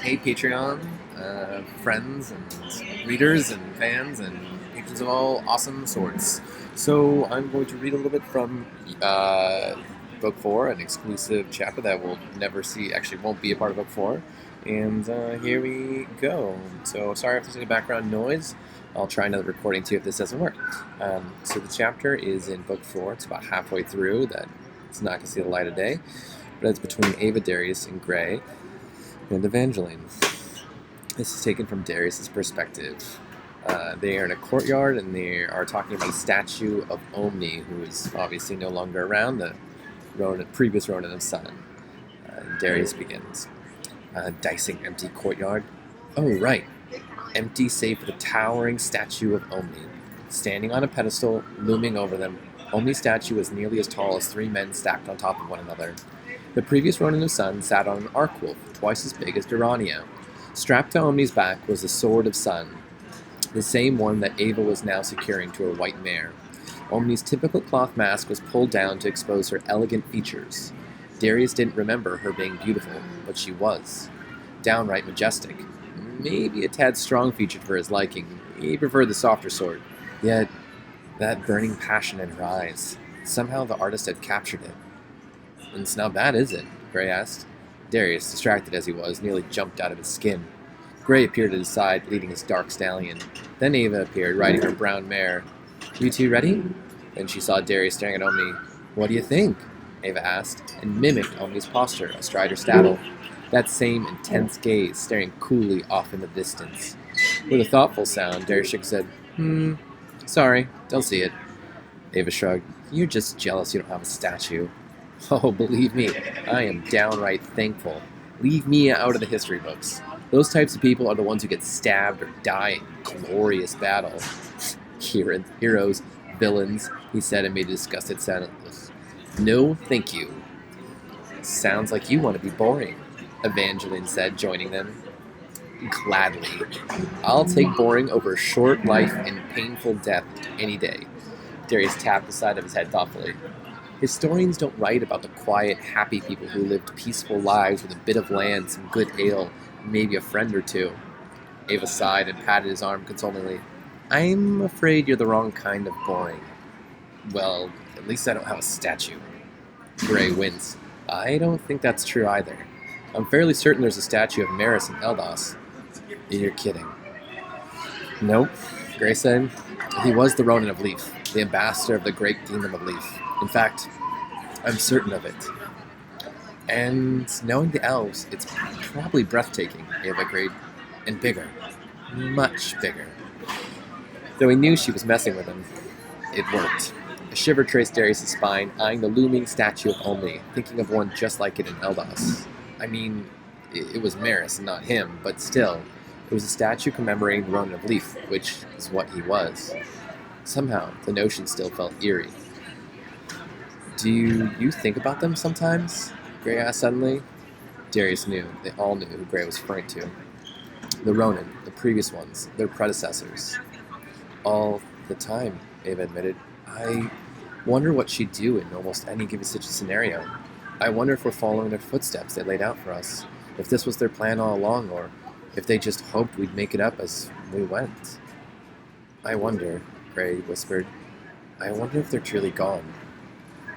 Hey Patreon, friends and readers and fans and patrons of all awesome sorts. So I'm going to read a little bit from Book 4, an exclusive chapter that we'll never see, actually won't be a part of Book 4. And here we go. So sorry if there's any background noise. I'll try another recording too if this doesn't work. So the chapter is in Book 4. It's about halfway through. That it's not going to see the light of day. But it's between Ava, Darius, and Gray and Evangeline. This is taken from Darius' perspective. They are in a courtyard and they are talking about a statue of Omni, who is obviously no longer around, the previous Ronin of Sun. Darius begins. Dicing empty courtyard. Oh, right. Empty save for the towering statue of Omni. Standing on a pedestal, looming over them, Omni's statue was nearly as tall as three men stacked on top of one another. The previous Ronin of Sun sat on an arc wolf, twice as big as Durania. Strapped to Omni's back was the Sword of Sun, the same one that Ava was now securing to her white mare. Omni's typical cloth mask was pulled down to expose her elegant features. Darius didn't remember her being beautiful, but she was. Downright majestic. Maybe a tad strong-featured for his liking. He preferred the softer sort. Yet, that burning passion in her eyes. Somehow the artist had captured it. It's not bad, is it? Gray asked. Darius, distracted as he was, nearly jumped out of his skin. Gray appeared at his side, leading his dark stallion. Then Ava appeared, riding her brown mare. You two ready? Then she saw Darius staring at Omni. What do you think? Ava asked, and mimicked Omni's posture astride her saddle. That same intense gaze, staring coolly off in the distance. With a thoughtful sound, Darius shook his head. Sorry, don't see it. Ava shrugged. You're just jealous you don't have a statue. Oh, believe me, I am downright thankful. Leave me out of the history books. Those types of people are the ones who get stabbed or die in glorious battle. Heroes, villains, he said and made a disgusted sound. No, thank you. Sounds like you want to be boring, Evangeline said, joining them. Gladly. I'll take boring over short life and painful death any day. Darius tapped the side of his head thoughtfully. Historians don't write about the quiet, happy people who lived peaceful lives with a bit of land, some good ale, and maybe a friend or two. Ava sighed and patted his arm consolingly. I'm afraid you're the wrong kind of boring. Well, at least I don't have a statue. Gray winced. I don't think that's true either. I'm fairly certain there's a statue of Maris in Eldos. You're kidding. Nope, Gray said. He was the Ronin of Leaf, the ambassador of the great kingdom of Leaf. In fact, I'm certain of it. And knowing the elves, it's probably breathtaking, Ava agreed. And bigger. Much bigger. Though he knew she was messing with him, it worked. A shiver traced Darius' spine, eyeing the looming statue of Omni, thinking of one just like it in Eldos. I mean, it was Maris, not him, but still, it was a statue commemorating the Ronin of Leaf, which is what he was. Somehow, the notion still felt eerie. Do you think about them sometimes? Gray asked suddenly. Darius knew. They all knew who Gray was referring to. The Ronin, the previous ones, their predecessors. All the time, Ava admitted. I wonder what she'd do in almost any given such a scenario. I wonder if we're following their footsteps they laid out for us. If this was their plan all along, or if they just hoped we'd make it up as we went. I wonder, Gray whispered. I wonder if they're truly gone.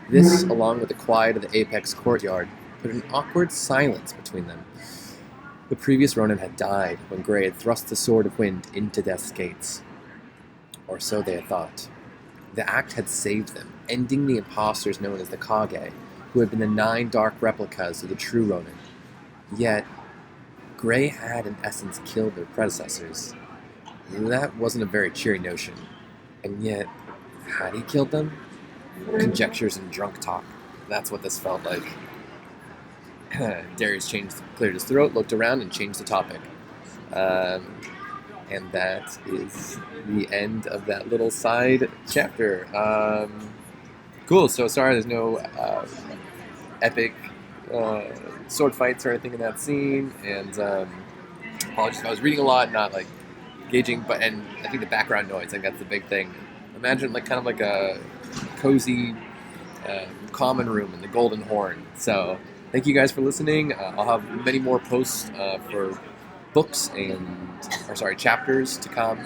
This, along with the quiet of the apex courtyard, put an awkward silence between them. The previous Ronin had died when Gray had thrust the Sword of Wind into Death's gates. Or so they had thought. The act had saved them, ending the impostors known as the Kage, who had been the 9 dark replicas of the true Ronin. Yet, Gray had in essence killed their predecessors. That wasn't a very cheery notion. And yet, had he killed them? Conjectures and drunk talk. That's what this felt like. Darius cleared his throat, looked around, and changed the topic. And that is the end of that little side chapter. Cool, so sorry there's no epic sword fights or anything in that scene, and apologies if I was reading a lot, not like gauging, and I think the background noise, I think that's the big thing. Imagine like kind of like a cozy common room in the Golden Horn. So thank you guys for listening. I'll have many more posts for books or sorry, chapters to come.